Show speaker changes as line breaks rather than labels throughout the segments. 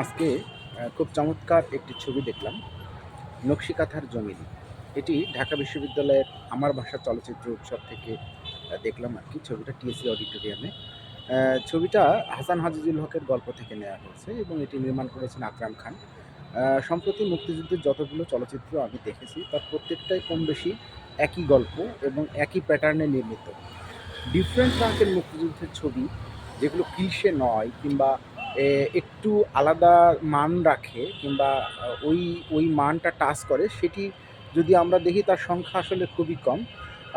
আজকে খুব চমৎকার একটি ছবি দেখলাম, নকশিকাঁথার জমিন। এটি ঢাকা বিশ্ববিদ্যালয়ের আমার ভাষা চলচ্চিত্র উৎসব থেকে দেখলাম আর কি। ছবিটা টিএসসি অডিটোরিয়ামে। ছবিটা হাসান হাজিজুল হকের গল্প থেকে নেওয়া হয়েছে এবং এটি নির্মাণ করেছেন আকরাম খান। সম্প্রতি মুক্তিযুদ্ধের যতগুলো চলচ্চিত্র আমি দেখেছি তার প্রত্যেকটাই কম বেশি একই গল্প এবং একই প্যাটার্নে নির্মিত। ডিফারেন্ট টাইপের মুক্তিযুদ্ধের ছবি যেগুলো ক্লিশে নয় কিংবা একটু আলাদা মান রাখে কিংবা ওই ওই মানটা টাচ করে, সেটি যদি আমরা দেখি তার সংখ্যা আসলে খুবই কম।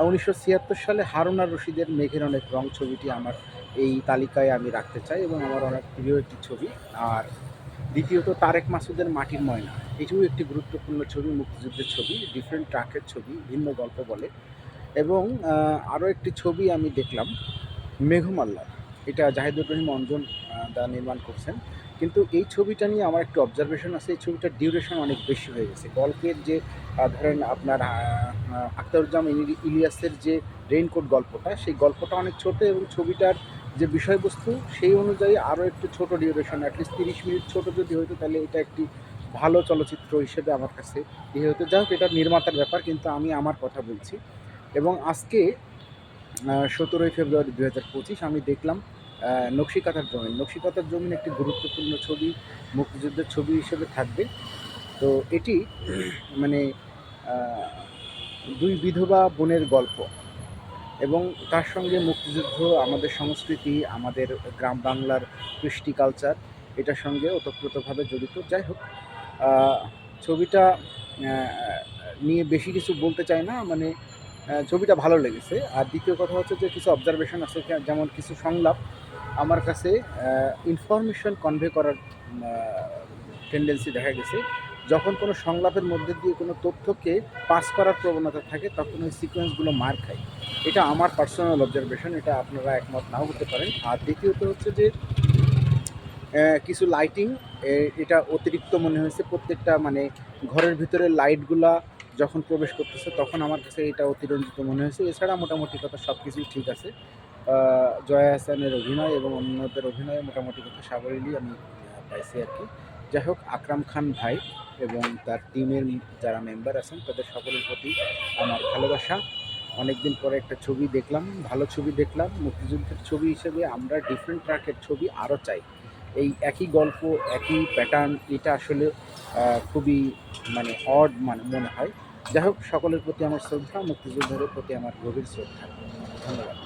1976 সালে হারুন আর রশিদের মেঘের অনেক রং ছবিটি আমার এই তালিকায় আমি রাখতে চাই এবং আমার অনেক প্রিয় একটি ছবি। আর দ্বিতীয়ত তারেক মাসুদের মাটির ময়না, এটিও একটি গুরুত্বপূর্ণ ছবি, মুক্তিযুদ্ধের ছবি, ডিফারেন্ট ট্রাকের ছবি, ভিন্ন গল্প বলে। এবং আরও একটি ছবি আমি দেখলাম, মেঘমাল্লার। এটা জাহিদুর রহিম অঞ্জন দা নির্মাণ করছেন। কিন্তু এই ছবিটা নিয়ে আমার একটু অবজারভেশন আছে, এই ছবিটার ডিউরেশন অনেক বেশি হয়ে গেছে। গল্পের যে ধরেন আপনার আখতারুজ্জামান ইলিয়াসের যে রেইনকোট গল্পটা, সেই গল্পটা অনেক ছোট এবং ছবিটার যে বিষয়বস্তু সেই অনুযায়ী আরও একটু ছোট ডিউরেশন, অ্যাটলিস্ট 30 মিনিট ছোট যদি হইতো তাহলে এটা একটি ভালো চলচ্চিত্র হিসেবে আমার কাছে ইয়ে হতো। যাই হোক, এটা নির্মাতার ব্যাপার, কিন্তু আমি আমার কথা বলছি। এবং আজকে 17ই ফেব্রুয়ারি 2025 আমি দেখলাম নকশিকাঁথার জমিন। নকশিকাঁথার জমিন একটি গুরুত্বপূর্ণ ছবি, মুক্তিযুদ্ধের ছবি হিসেবে থাকবে। তো এটি মানে দুই বিধবা বোনের গল্প এবং তার সঙ্গে মুক্তিযুদ্ধ, আমাদের সংস্কৃতি, আমাদের গ্রাম বাংলার কৃষ্টি কালচার, এটার সঙ্গে ওতপ্রোতভাবে জড়িত। যাই হোক, ছবিটা নিয়ে বেশি কিছু বলতে চাই না, মানে ছবিটা ভালো লেগেছে। আর দ্বিতীয় কথা হচ্ছে যে কিছু অবজারভেশন আছে, যেমন কিছু সংলাপ আমার কাছে ইনফরমেশন কনভে করার টেন্ডেন্সি দেখা গেছে। যখন কোনো সংলাপের মধ্যে দিয়ে কোনো তথ্যকে পাস করার প্রবণতা থাকে তখন ওই সিকোয়েন্সগুলো মার খায়। এটা আমার পার্সোনাল অবজারভেশন, এটা আপনারা একমত নাও হতে পারেন। আর দ্বিতীয়ত হচ্ছে যে কিছু লাইটিং এটা অতিরিক্ত মনে হয়েছে। প্রত্যেকটা মানে ঘরের ভিতরে লাইটগুলা যখন প্রবেশ করতেছে তখন আমার কাছে এটা অতিরঞ্জিত মনে হয়েছে। এছাড়া মোটামুটি কথা সব কিছুই ঠিক আছে। জয়া আহসানের অভিনয় এবং অন্যদের অভিনয়ে মোটামুটি কথা সাবলীলই আমি পাইছি আর কি। যাই হোক, আকরাম খান ভাই এবং তার টিমের যারা মেম্বার আছেন তাদের সকলের প্রতি আমার ভালোবাসা। অনেকদিন পরে একটা ছবি দেখলাম, ভালো ছবি দেখলাম। মুক্তিযুদ্ধের ছবি হিসেবে আমরা ডিফারেন্ট ট্র্যাকের ছবি আরও চাই। এই একই গল্প, একই প্যাটার্ন, এটা আসলে খুবই মানে অড মানে মনে হয়। যাই হোক, সকলের প্রতি আমার শ্রদ্ধা, মুক্তিযোদ্ধাদের প্রতি আমার গভীর শ্রদ্ধা। ধন্যবাদ।